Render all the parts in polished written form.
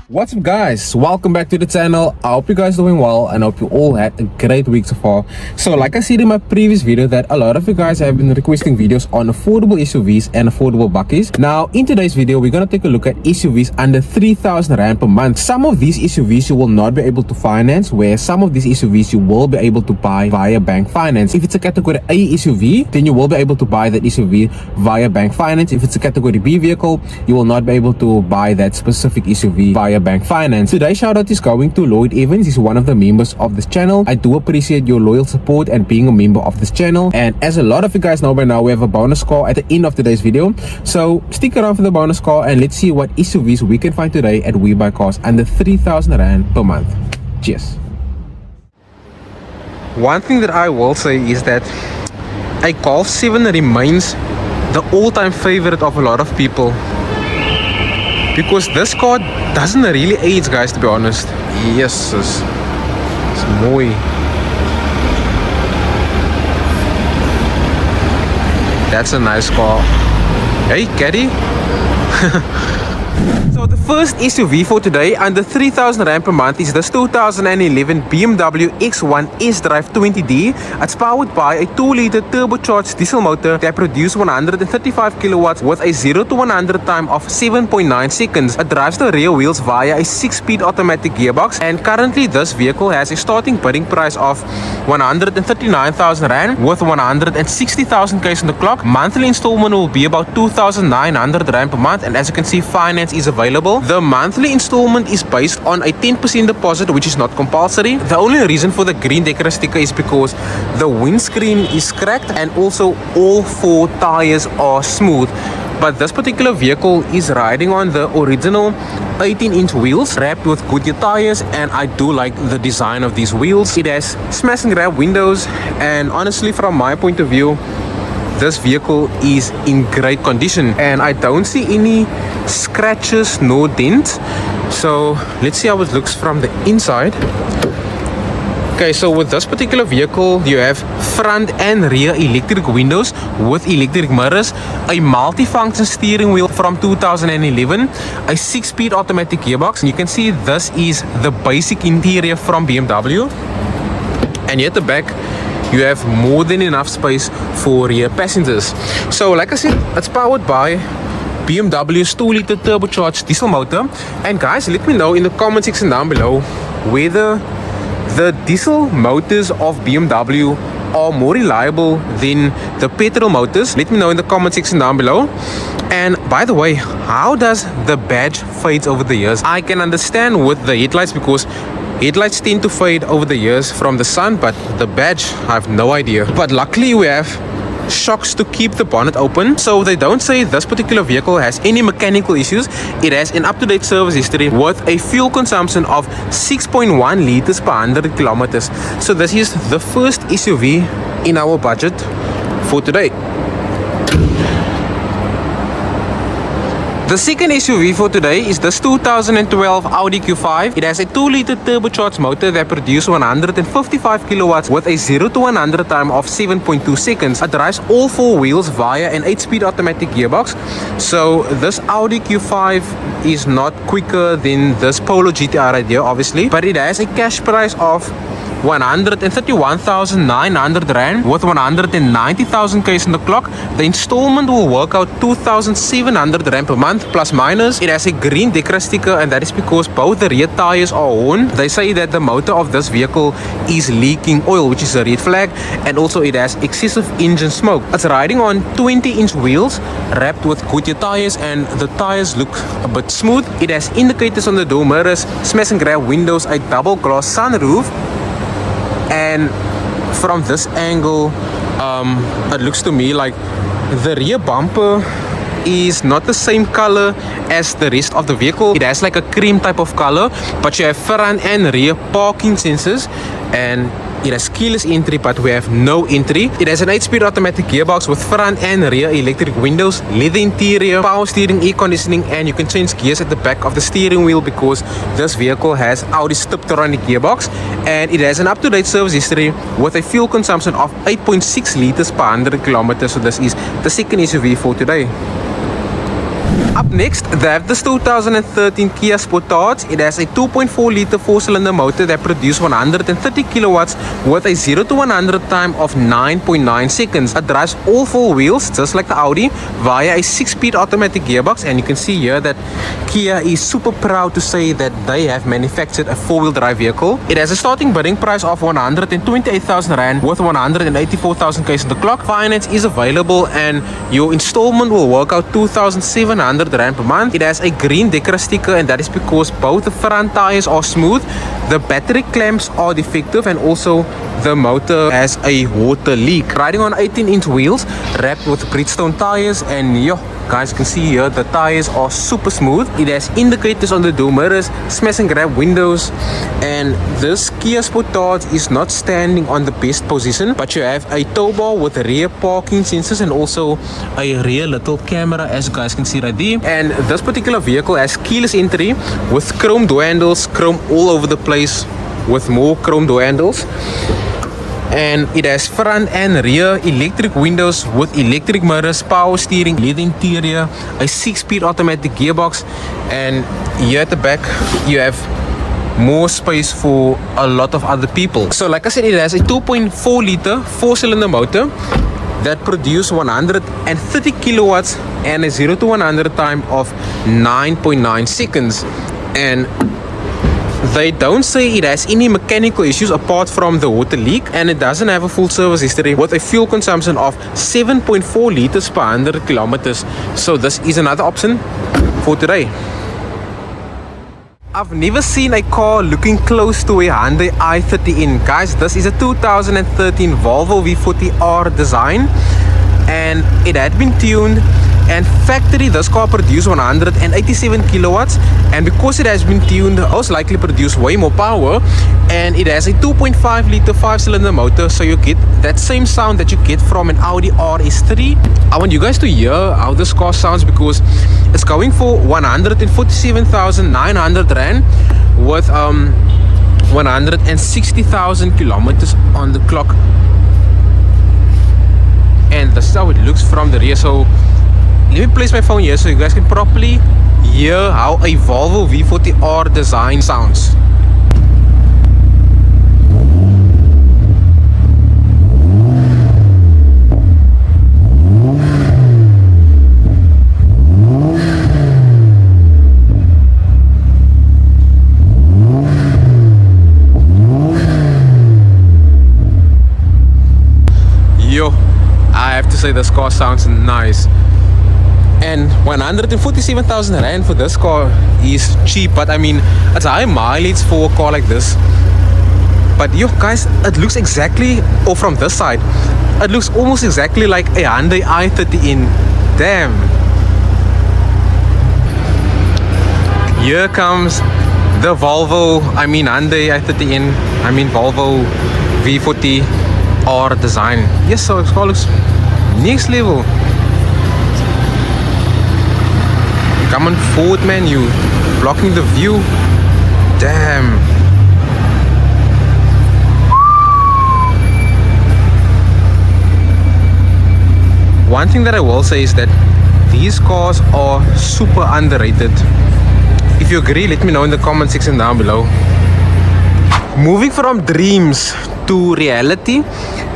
What's up guys, welcome back to the channel. I hope you guys doing well and hope you all had a great week so far. So like I said in my previous video that a lot of you guys have been requesting videos on affordable SUVs and affordable bakkies. Now in today's video we're gonna take a look at SUVs under 3,000 Rand per month. Some of these SUVs you will not be able to finance, where some of these SUVs you will be able to buy via bank finance. If it's a category A SUV, then you will be able to buy that SUV via bank finance. If it's a category B vehicle, you will not be able to buy that specific SUV via bank finance. Today's shout out is going to Lloyd Evans. He's one of the members of this channel. I do appreciate your loyal support and being a member of this channel. And as a lot of you guys know by now, we have a bonus car at the end of today's video. So stick around for the bonus car and let's see what SUVs we can find today at Webuycars under 3,000 Rand per month. Cheers. One thing that I will say is that a Golf 7 remains the all-time favorite of a lot of people, because this car doesn't really age, guys, to be honest. Yes, it's mooi. That's a nice car. Hey, caddy. So the first SUV for today under 3,000 Rand per month is this 2011 BMW X1 sDrive 20D. It's powered by a 2-liter turbocharged diesel motor that produces 135 kilowatts with a 0 to 100 time of 7.9 seconds. It drives the rear wheels via a 6-speed automatic gearbox, and currently this vehicle has a starting bidding price of 139,000 Rand with 160,000 k's on the clock. Monthly installment will be about 2,900 Rand per month, and as you can see, finance is available. The monthly installment is based on a 10% deposit, which is not compulsory. The only reason for the green decorator sticker is because the windscreen is cracked and also all 4 tires are smooth. But this particular vehicle is riding on the original 18-inch wheels wrapped with Goodyear tires, and I do like the design of these wheels. It has smash and grab windows, and honestly from my point of view, this vehicle is in great condition and I don't see any scratches nor dents. So let's see how it looks from the inside. Okay, so with this particular vehicle you have front and rear electric windows with electric mirrors, a multi-function steering wheel from 2011, a 6-speed automatic gearbox, and you can see this is the basic interior from BMW. And here at the back you have more than enough space for rear passengers. So like I said, it's powered by BMW's 2-liter turbocharged diesel motor. And guys, let me know in the comment section down below whether the diesel motors of BMW are more reliable than the petrol motors. Let me know in the comment section down below. And by the way, how does the badge fade over the years? I can understand with the headlights, because headlights tend to fade over the years from the sun, but the badge, I have no idea. But luckily we have shocks to keep the bonnet open, so they don't say this particular vehicle has any mechanical issues. It has an up-to-date service history with a fuel consumption of 6.1 liters per 100 kilometers. So this is the first SUV in our budget for today. The second SUV for today is this 2012 Audi Q5. It has a 2-liter turbocharged motor that produces 155 kilowatts with a 0 to 100 time of 7.2 seconds. It drives all 4 wheels via an 8-speed automatic gearbox. So this Audi Q5 is not quicker than this Polo GTR right here, obviously, but it has a cash price of 131,900 Rand with 190,000 k's on the clock. The installment will work out 2,700 Rand per month plus minus. It has a green decorator sticker, and that is because both the rear tires are worn. They say that the motor of this vehicle is leaking oil, which is a red flag, and also it has excessive engine smoke. It's riding on 20-inch wheels wrapped with Goodyear tires, and the tires look a bit smooth. It has indicators on the door mirrors, smash and grab windows, a double glass sunroof. And from this angle, it looks to me like the rear bumper is not the same color as the rest of the vehicle. It has like a cream type of color, but you have front and rear parking sensors, and it has keyless entry, but we have no entry. It has an 8-speed automatic gearbox with front and rear electric windows, leather interior, power steering, air conditioning, and you can change gears at the back of the steering wheel because this vehicle has Audi's Tiptronic gearbox, and it has an up-to-date service history with a fuel consumption of 8.6 liters per 100 kilometers. So this is the second SUV for today. Up next, they have this 2013 Kia Sportage. It has a 2.4 liter 4-cylinder motor that produces 130 kilowatts with a 0 to 100 time of 9.9 seconds. It drives all 4 wheels just like the Audi via a 6-speed automatic gearbox, and you can see here that Kia is super proud to say that they have manufactured a 4-wheel drive vehicle. It has a starting bidding price of 128,000 Rand with 184,000 k's on the clock. Finance is available and your installment will work out 2,700 Rand per month. It has a green Decra sticker, and that is because both the front tires are smooth, the battery clamps are defective, and also the motor has a water leak. Riding on 18-inch wheels wrapped with Bridgestone tires, and yo, guys, you can see here the tires are super smooth. It has indicators on the door mirrors, smash and grab windows, and this Kia Sportage is not standing on the best position, but you have a tow bar with rear parking sensors and also a rear little camera, as you guys can see right there. And this particular vehicle has keyless entry with chrome door handles, chrome all over the place with more chrome door handles. And it has front and rear electric windows with electric mirrors, power steering, leather interior, a 6-speed automatic gearbox, and here at the back you have more space for a lot of other people. So like I said, it has a 2.4 liter 4-cylinder motor that produces 130 kilowatts and a 0 to 100 time of 9.9 seconds. And they don't say it has any mechanical issues apart from the water leak, and it doesn't have a full service history with a fuel consumption of 7.4 liters per 100 kilometers. So this is another option for today. I've never seen a car looking close to a Hyundai i30N. Guys, this is a 2013 Volvo V40 R-Design, and it had been tuned. And factory, this car produced 187 kilowatts, and because it has been tuned, most likely produce way more power. And it has a 2.5 liter 5-cylinder motor, so you get that same sound that you get from an Audi RS3. I want you guys to hear how this car sounds, because it's going for 147,900 Rand with 160,000 kilometers on the clock. And this is how it looks from the rear. So let me place my phone here so you guys can properly hear how a Volvo V40 R-Design sounds. Yo, I have to say this car sounds nice. And 147,000 Rand for this car is cheap, but I mean, it's high mileage for a car like this. But yo guys, it looks exactly, or from this side, it looks almost exactly like a Hyundai i30N. Damn. Here comes the Volvo, Hyundai i30N, Volvo V40 R-Design. Yes, so this car looks next level. Come on forward, man, you blocking the view. Damn. One thing that I will say is that these cars are super underrated. If you agree, let me know in the comment section down below. Moving from dreams to reality,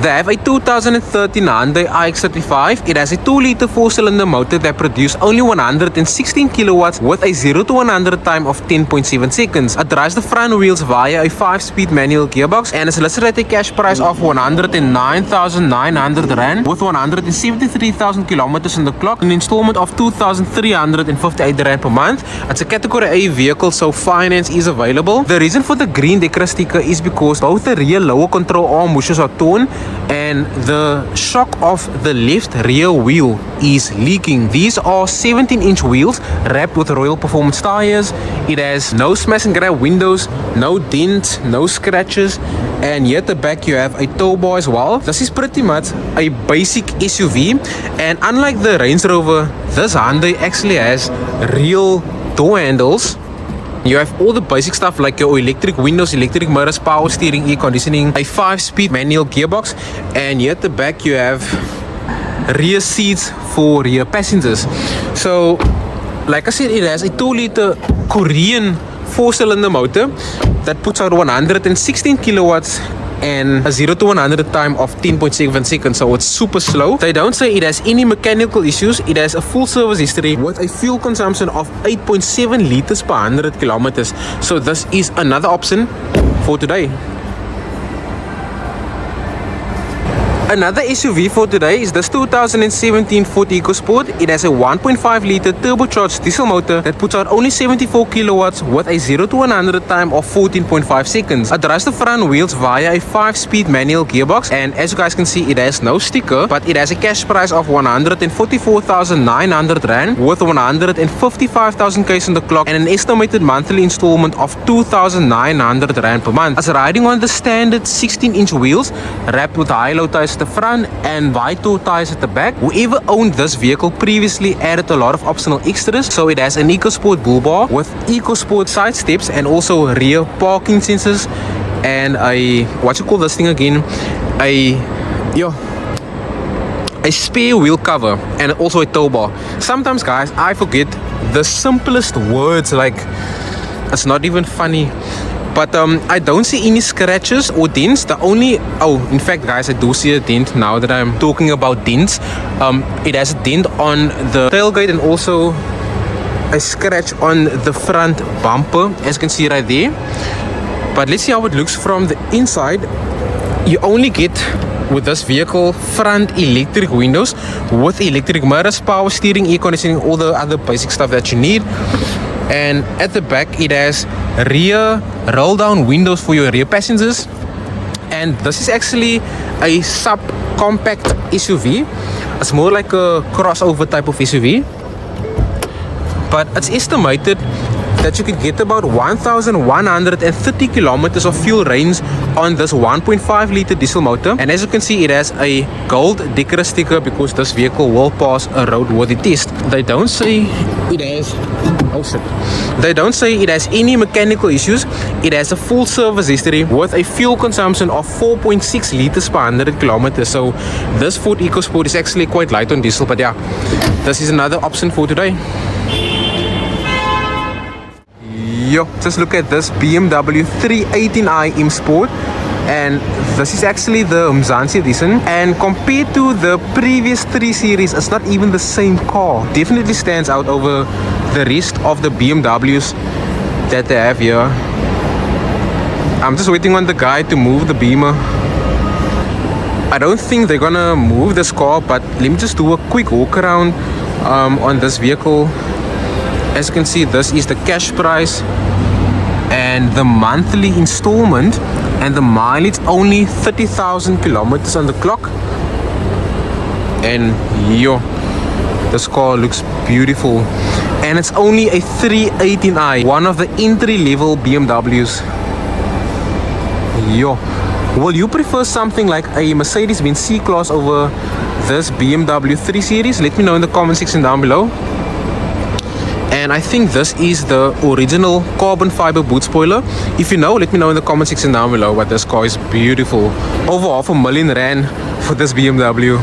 they have a 2013 Hyundai iX35. It has a 2 liter 4-cylinder motor that produces only 116 kilowatts with a 0 to 100 time of 10.7 seconds. It drives the front wheels via a 5-speed manual gearbox, and is listed at a cash price of 109,900 Rand with 173,000 kilometers on the clock, an installment of 2,358 Rand per month. It's a category A vehicle, so finance is available. The reason for the green Decra sticker is because both the rear lower control arm bushings are torn, and the shock of the left rear wheel is leaking. These are 17-inch wheels wrapped with Royal Performance tires. It has no smash and grab windows, no dents, no scratches, and here at the back you have a tow bar as well. This is pretty much a basic SUV, and unlike the Range Rover, this Hyundai actually has real door handles. You have all the basic stuff like your electric windows, electric mirrors, power steering, air conditioning, a 5-speed manual gearbox, and here at the back you have rear seats for rear passengers. So Like I said, it has a 2-liter Korean 4-cylinder motor that puts out 116 kilowatts and a 0 to 100 time of 10.7 seconds, so it's super slow. They don't say it has any mechanical issues. It has a full service history with a fuel consumption of 8.7 liters per 100 kilometers. So this is another option for today. Another SUV for today is this 2017 Ford EcoSport. It has a 1.5 liter turbocharged diesel motor that puts out only 74 kilowatts with a 0 to 100 time of 14.5 seconds. It drives the front wheels via a 5-speed manual gearbox, and as you guys can see, it has no sticker, but it has a cash price of 144,900 Rand with 155,000 k's on the clock and an estimated monthly installment of 2,900 Rand per month. It's riding on the standard 16-inch wheels wrapped with high-low tires the front and wide-toe tires at the back. Whoever owned this vehicle previously added a lot of optional extras, so it has an EcoSport bull bar with EcoSport side steps and also rear parking sensors and a, what you call this thing again, a spare wheel cover and also a tow bar. Sometimes guys, I forget the simplest words, like it's not even funny. But I don't see any scratches or dents. The only, in fact guys, I do see a dent now that I'm talking about dents. It has a dent on the tailgate and also a scratch on the front bumper, as you can see right there. But let's see how it looks from the inside. You only get with this vehicle front electric windows with electric mirrors, power steering, air conditioning, all the other basic stuff that you need. And at the back it has rear roll down windows for your rear passengers, and this is actually a subcompact SUV. It's more like a crossover type of SUV, but it's estimated that you could get about 1,130 kilometers of fuel range on this 1.5 liter diesel motor. And as you can see, it has a gold Decker sticker because this vehicle will pass a roadworthy test. They don't say it has, they don't say it has any mechanical issues. It has a full service history with a fuel consumption of 4.6 liters per 100 kilometers. So this Ford EcoSport is actually quite light on diesel, but yeah, this is another option for today. Yo, just look at this BMW 318i M Sport, and this is actually the Mzansi edition, and compared to the previous 3 series, it's not even the same car. Definitely stands out over the rest of the BMWs that they have here. I'm just waiting on the guy to move the Beamer. I don't think they're gonna move this car, but let me just do a quick walk around on this vehicle. As you can see, this is the cash price and the monthly installment, and the mileage only 30,000 kilometers on the clock. And yo, this car looks beautiful, and it's only a 318i, one of the entry-level BMWs. Yo, will you prefer something like a Mercedes-Benz C-Class over this BMW 3 Series? Let me know in the comment section down below. And I think this is the original carbon fiber boot spoiler. If you know, let me know in the comment section down below. But this car is beautiful. Over $500,000 Rand for this BMW.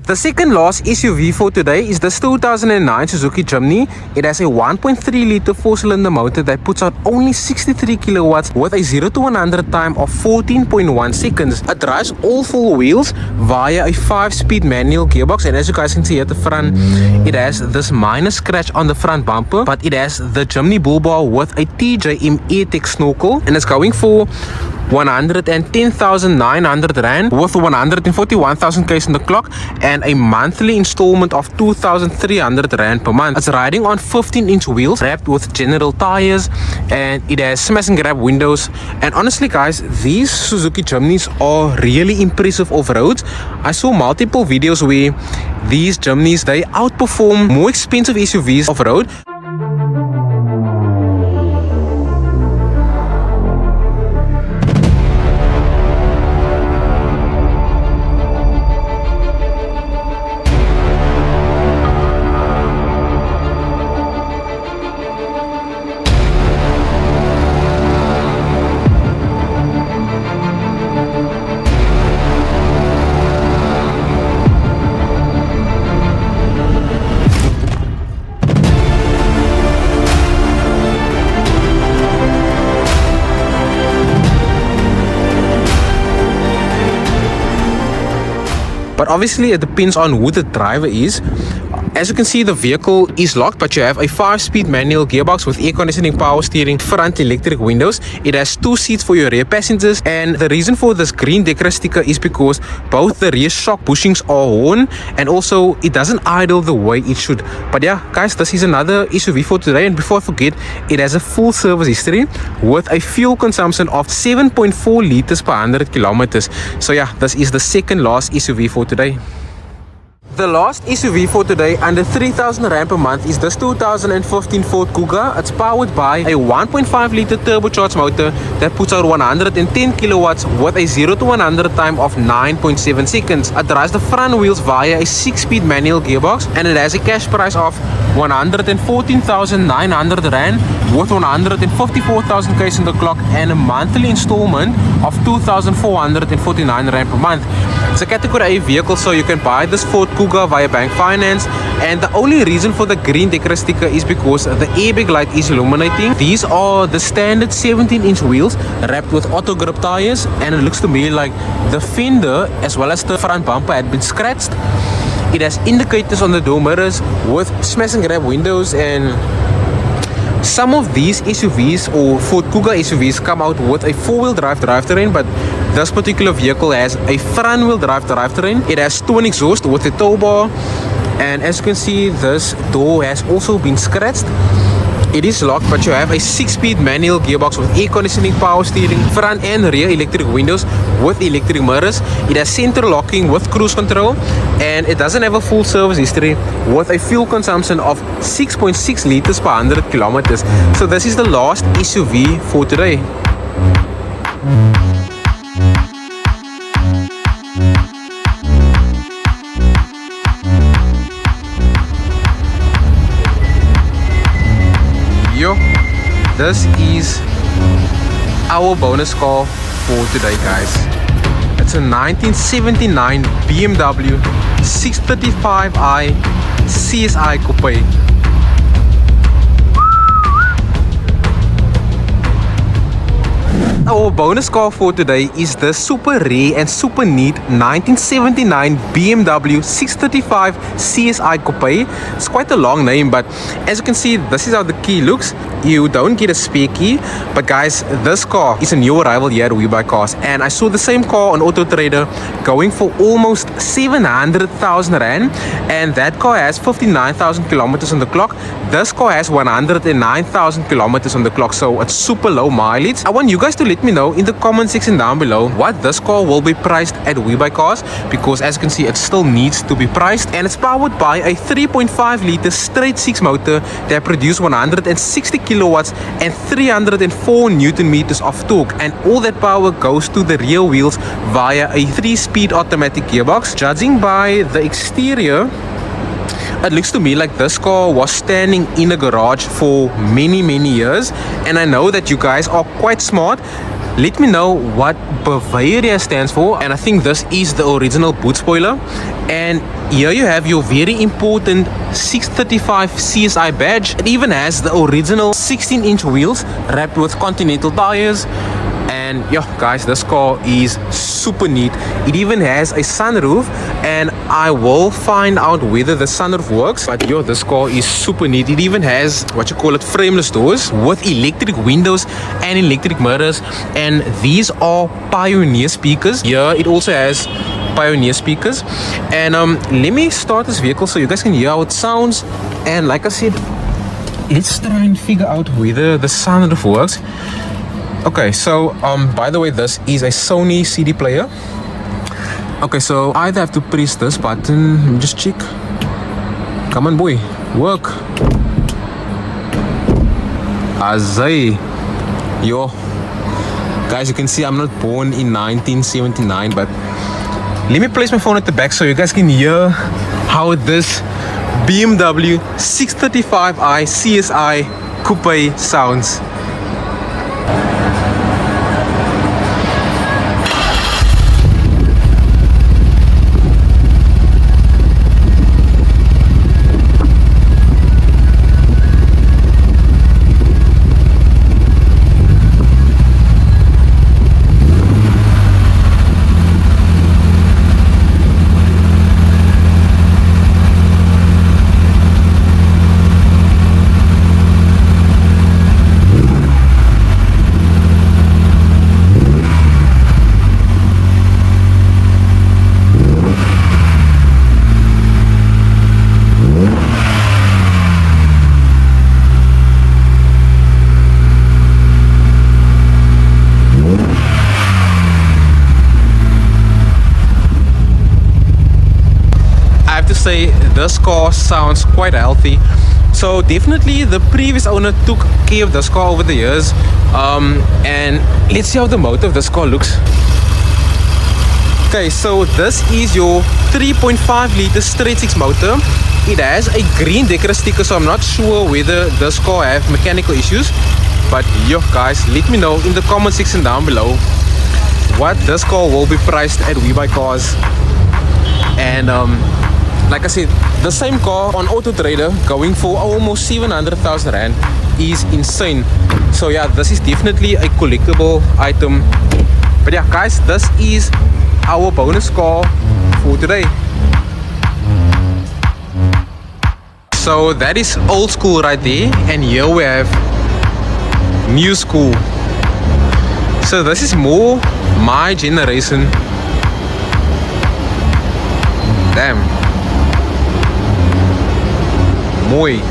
The second last SUV for today is this 2009 Suzuki Jimny. It has a 1.3 liter 4-cylinder motor that puts out only 63 kilowatts with a 0 to 100 time of 14.1 seconds. It drives all 4 wheels via a 5-speed manual gearbox, and as you guys can see at the front, it has this minor scratch on the front bumper, but it has the Jimny bull bar with a TJM AirTech snorkel, and it's going for 110,900 Rand with 141,000 k's on the clock and a monthly installment of 2,300 Rand per month. It's riding on 15-inch wheels wrapped with general tires, and it has smash and grab windows. And honestly guys, these Suzuki Jimnys are really impressive off-roads. I saw multiple videos where these Jimnys, they outperform more expensive SUVs off-road. but obviously it depends on who the driver is. As you can see, the vehicle is locked, but you have a 5-speed manual gearbox with air conditioning, power steering, front electric windows. It has 2 seats for your rear passengers, and the reason for this green decorator sticker is because both the rear shock bushings are worn, and also it doesn't idle the way it should. But yeah, guys, this is another SUV for today, and before I forget, it has a full service history with a fuel consumption of 7.4 liters per 100 kilometers. So yeah, this is the second last SUV for today. The last SUV for today under 3,000 Rand per month is this 2015 Ford Kuga. It's powered by a 1.5 liter turbocharged motor that puts out 110 kilowatts with a 0 to 100 time of 9.7 seconds. It drives the front wheels via a 6-speed manual gearbox, and it has a cash price of 114,900 Rand with 154,000 k's on the clock and a monthly installment of 2,449 Rand per month. It's a category A vehicle, so you can buy this Ford Kuga via bank finance, and the only reason for the green decorator sticker is because the airbag light is illuminating. These are the standard 17-inch wheels wrapped with auto grip tires, and it looks to me like the fender as well as the front bumper had been scratched. It has indicators on the door mirrors with smash and grab windows, and some of these SUVs or Ford Kuga SUVs come out with a 4-wheel drive drivetrain, but this particular vehicle has a front-wheel drive drivetrain. It has twin exhaust with a tow bar, and as you can see, this door has also been scratched. It is locked, but you have a 6-speed manual gearbox with air conditioning, power steering, front and rear electric windows with electric mirrors. It has center locking with cruise control, and it doesn't have a full service history with a fuel consumption of 6.6 liters per 100 kilometers. So this is the last SUV for today. This is our bonus car for today, guys. It's a 1979 BMW 635i CSI Coupe. Our bonus car for today is the super rare and super neat 1979 BMW 635 CSI Coupe. It's quite a long name, but as you can see, this is how the key looks. You don't get a spare key, but guys, this car is a new arrival here at Webuycars, and I saw the same car on Auto Trader going for almost 700,000 Rand, and that car has 59,000 kilometers on the clock. This car has 109,000 kilometers on the clock, so it's super low mileage. I want you guys to let me know in the comment section down below what this car will be priced at Webuycars, because as you can see, it still needs to be priced, and it's powered by a 3.5 liter straight 6 motor that produces 160 kilowatts and 304 newton meters of torque, and all that power goes to the rear wheels via a 3-speed automatic gearbox. Judging by the exterior, it looks to me like this car was standing in a garage for many years, and I know that you guys are quite smart. Let me know what Bavaria stands for, and I think this is the original boot spoiler. And here you have your very important 635 CSI badge. It even has the original 16-inch wheels wrapped with Continental tires. And yeah, guys, this car is super neat. It even has a sunroof, and I will find out whether the sunroof works. But yo, this car is super neat. It even has what you call it frameless doors with electric windows and electric mirrors, and these are Pioneer speakers. Here it also has Pioneer speakers. And let me start this vehicle so you guys can hear how it sounds. And like I said, let's try and figure out whether the sunroof works. Okay, so by the way, this is a Sony CD player. Okay, so I either have to press this button. Let me just check. Come on, boy, work. Azay. Yo, guys, you can see I'm not born in 1979, but let me place my phone at the back so you guys can hear how this BMW 635i CSI Coupe sounds. say this car sounds quite healthy. So definitely the previous owner took care of this car over the years. And let's see how the motor of this car looks. Okay, so this is your 3.5 liter straight 6 motor. It has a green Decker sticker, so I'm not sure whether this car have mechanical issues. But yo guys, let me know in the comment section down below what this car will be priced at Webuycars. And like I said, the same car on Auto Trader going for almost 700,000 rand is insane. So yeah, this is definitely a collectible item. But yeah guys, this is our bonus car for today. So that is old school right there, and here we have new school. So this is more my generation. Damn. Mooi.